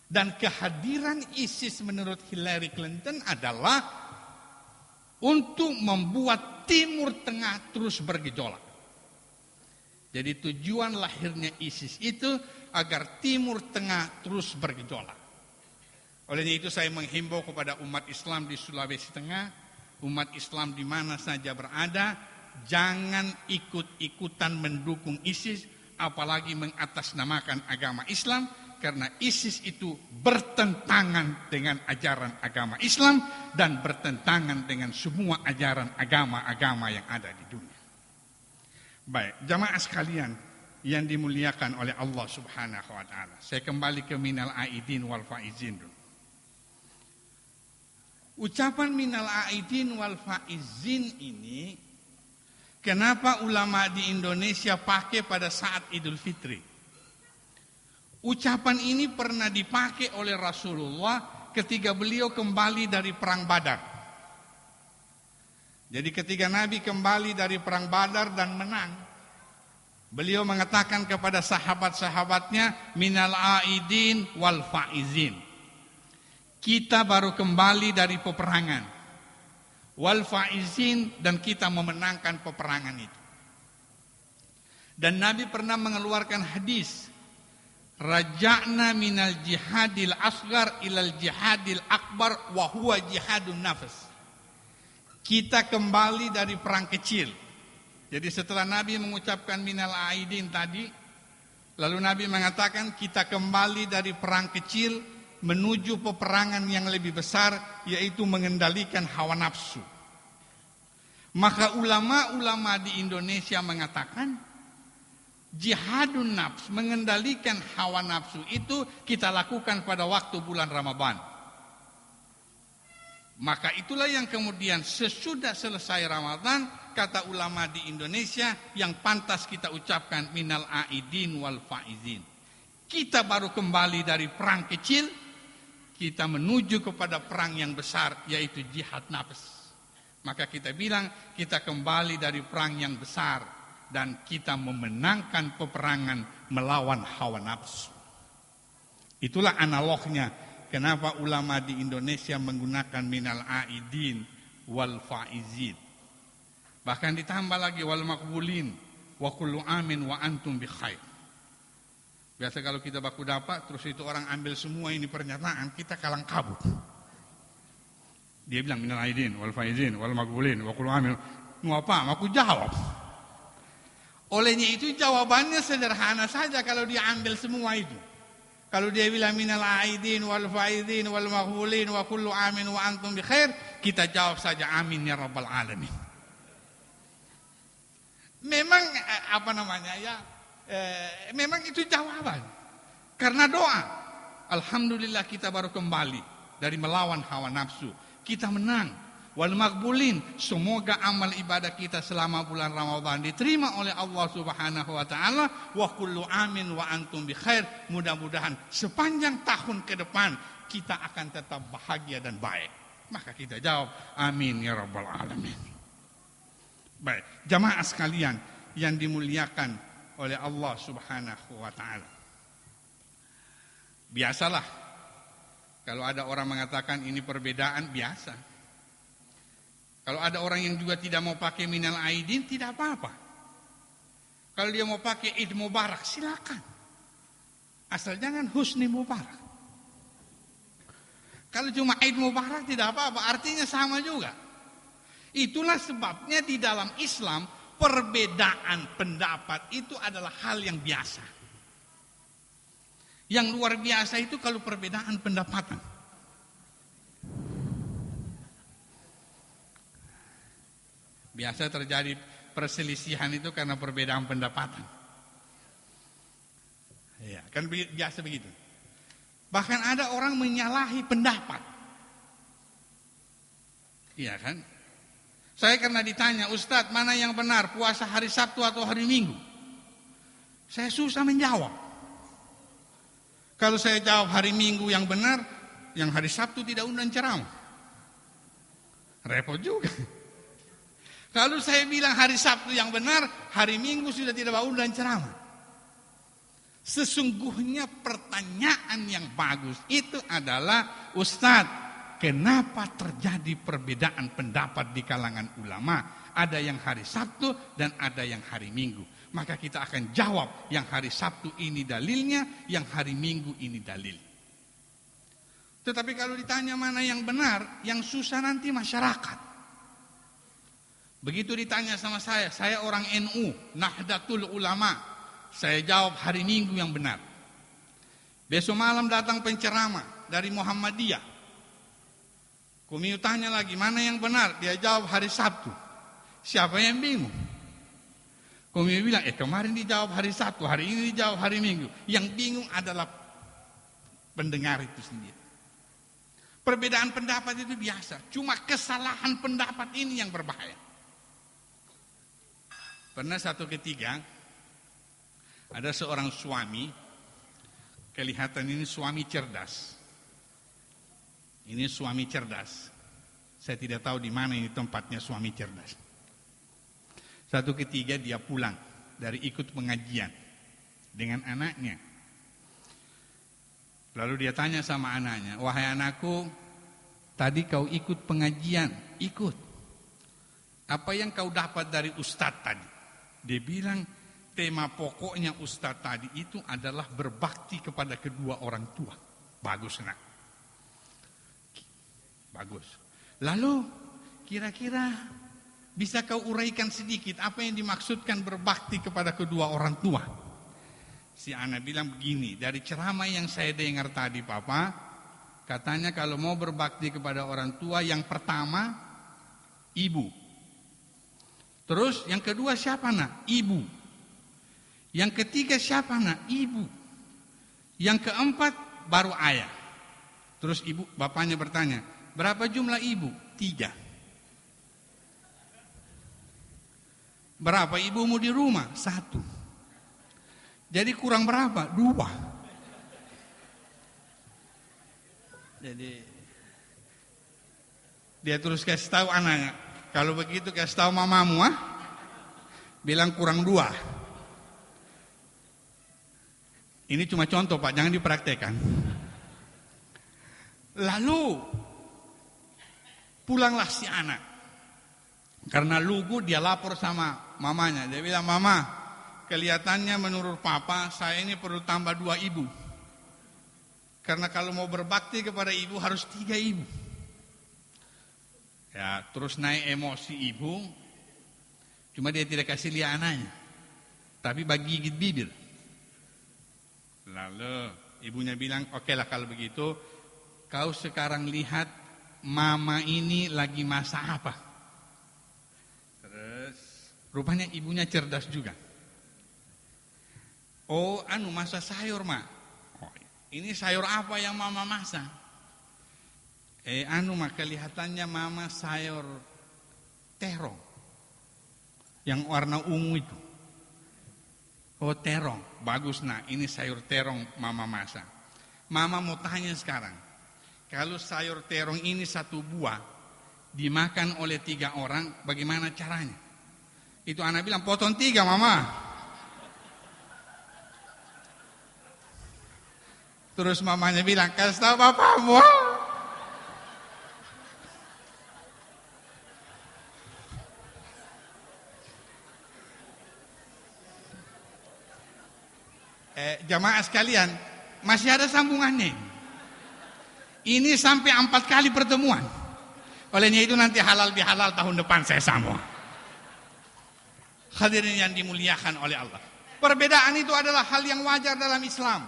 Dan kehadiran ISIS menurut Hillary Clinton adalah untuk membuat Timur Tengah terus bergejolak. Jadi tujuan lahirnya ISIS itu agar Timur Tengah terus bergejolak. Olehnya itu saya menghimbau kepada umat Islam di Sulawesi Tengah, umat Islam di mana saja berada, jangan ikut-ikutan mendukung ISIS, apalagi mengatasnamakan agama Islam, karena ISIS itu bertentangan dengan ajaran agama Islam dan bertentangan dengan semua ajaran agama-agama yang ada di dunia. Baik, jamaah sekalian yang dimuliakan oleh Allah Subhanahu wa taala. Saya kembali ke minal aidin wal faizin dulu. Ucapan minal aidin wal faizin ini kenapa ulama di Indonesia pakai pada saat Idul Fitri? Ucapan ini pernah dipakai oleh Rasulullah ketika beliau kembali dari perang Badar. Jadi ketika Nabi kembali dari perang Badar dan menang, beliau mengatakan kepada sahabat-sahabatnya, minal aidin wal faizin. Kita baru kembali dari peperangan. Wal faizin, dan kita memenangkan peperangan itu. Dan Nabi pernah mengeluarkan hadis, raja'na minal jihadil asgar ilal jihadil akbar wa huwa jihadun nafs. Kita kembali dari perang kecil. Jadi setelah Nabi mengucapkan minal aidin tadi, lalu Nabi mengatakan kita kembali dari perang kecil menuju peperangan yang lebih besar, yaitu mengendalikan hawa nafsu. Maka ulama-ulama di Indonesia mengatakan jihadun nafs, mengendalikan hawa nafsu itu kita lakukan pada waktu bulan Ramadan. Maka itulah yang kemudian sesudah selesai Ramadan, kata ulama di Indonesia, yang pantas kita ucapkan minal aidin wal faizin. Kita baru kembali dari perang kecil, kita menuju kepada perang yang besar, yaitu jihad nafs. Maka kita bilang kita kembali dari perang yang besar dan kita memenangkan peperangan melawan hawa nafsu. Itulah analognya kenapa ulama di Indonesia menggunakan minal aidin wal faizin. Bahkan ditambah lagi wal makbulin wa kullu amin wa antum bi khair. Biasa kalau kita baku dapat terus itu orang ambil semua ini pernyataan, kita kalang kabut. Dia bilang minal aidin wal faizin wal makbulin wa kullu amin. Mau apa? Aku jawab. Olehnya itu jawabannya sederhana saja kalau dia ambil semua itu. Kalau dia bilang minal aidin wal faizin wal maghfulin wa kullu amin wa antum bi khair, kita jawab saja amin ya rabbal alamin. Memang memang itu jawaban. Karena doa. Alhamdulillah kita baru kembali dari melawan hawa nafsu. Kita menang. Wal maqbulin, semoga amal ibadah kita selama bulan Ramadan diterima oleh Allah Subhanahu wa taala. Wa kullu amin wa antum bi khair. Mudah-mudahan sepanjang tahun ke depan kita akan tetap bahagia dan baik. Maka kita jawab amin ya rabbal alamin. Baik, jamaah sekalian yang dimuliakan oleh Allah Subhanahu wa taala. Biasalah kalau ada orang mengatakan ini perbedaan, biasa. Kalau ada orang yang juga tidak mau pakai minal aidin, tidak apa-apa. Kalau dia mau pakai Id Mubarak, silakan. Asal jangan Husni Mubarak. Kalau cuma Id Mubarak tidak apa-apa, artinya sama juga. Itulah sebabnya di dalam Islam perbedaan pendapat itu adalah hal yang biasa. Yang luar biasa itu kalau perbedaan pendapatan. Biasa terjadi perselisihan itu karena perbedaan pendapatan. Ya, kan biasa begitu. Bahkan ada orang menyalahi pendapat. Iya kan? Saya karena ditanya, Ustadz mana yang benar, puasa hari Sabtu atau hari Minggu? Saya susah menjawab. Kalau saya jawab hari Minggu yang benar, yang hari Sabtu tidak undang ceramah. Repot juga. Kalau saya bilang hari Sabtu yang benar, hari Minggu sudah tidak mau undang ceramah. Sesungguhnya pertanyaan pertanyaan yang bagus itu adalah, Ustadz, kenapa terjadi perbedaan pendapat di kalangan ulama? Ada yang hari Sabtu dan ada yang hari Minggu. Maka kita akan jawab, yang hari Sabtu ini dalilnya, yang hari Minggu ini dalil. Tetapi kalau ditanya mana yang benar, yang susah nanti masyarakat. Begitu ditanya sama saya orang NU, Nahdlatul Ulama. Saya jawab hari Minggu yang benar. Besok malam datang penceramah dari Muhammadiyah. Kami tanya lagi, mana yang benar? Dia jawab hari Sabtu. Siapa yang bingung? Kami bilang, kemarin dijawab hari Sabtu, hari ini dijawab hari Minggu. Yang bingung adalah pendengar itu sendiri. Perbedaan pendapat itu biasa. Cuma kesalahan pendapat ini yang berbahaya. Pernah satu ketika, ada seorang suami, kelihatan ini suami cerdas. Ini suami cerdas. Saya tidak tahu di mana ini tempatnya suami cerdas. Satu ketika dia pulang dari ikut pengajian dengan anaknya. Lalu dia tanya sama anaknya, wahai anakku, tadi kau ikut pengajian, ikut. Apa yang kau dapat dari ustadz tadi? Dia bilang, tema pokoknya ustadz tadi itu adalah berbakti kepada kedua orang tua. Bagus, nak. Bagus. Lalu, kira-kira bisa kau uraikan sedikit apa yang dimaksudkan berbakti kepada kedua orang tua? Si anak bilang begini, dari ceramah yang saya dengar tadi Papa, katanya kalau mau berbakti kepada orang tua, yang pertama, ibu. Terus yang kedua siapa nak? Ibu. Yang ketiga siapa nak? Ibu. Yang keempat baru ayah. Terus bapaknya bertanya, berapa jumlah ibu? 3. Berapa ibumu di rumah? 1. Jadi kurang berapa? 2. Jadi dia terus kasih tahu anaknya, kalau begitu kasih tahu mamamu, bilang kurang 2. Ini cuma contoh Pak, jangan dipraktekkan. Lalu pulanglah si anak. Karena lugu dia lapor sama mamanya. Dia bilang, mama, kelihatannya menurut papa saya ini perlu tambah 2 ibu. Karena kalau mau berbakti kepada ibu harus 3 ibu. Ya, terus naik emosi ibu. Cuma dia tidak kasih lihat anaknya, tapi bagi gigit bibir. Lalu ibunya bilang, oke lah kalau begitu, kau sekarang lihat mama ini lagi masak apa. Terus rupanya ibunya cerdas juga. Oh, masak sayur, Mak. Oh, ini sayur apa yang mama masak? Mak, kelihatannya mama sayur terong. Yang warna ungu itu. Oh, terong. Bagus, nak. Ini sayur terong mama masak. Mama mau tanya sekarang. Kalau sayur terong ini 1 buah dimakan oleh 3 orang, bagaimana caranya? Itu anak bilang, potong 3, mama. Terus mamanya bilang, kasih tahu bapakmu. Jamaah sekalian, masih ada sambungannya. Ini sampai 4 kali pertemuan. Olehnya itu nanti halal bihalal tahun depan saya sambung. Hadirin yang dimuliakan oleh Allah. Perbedaan itu adalah hal yang wajar dalam Islam.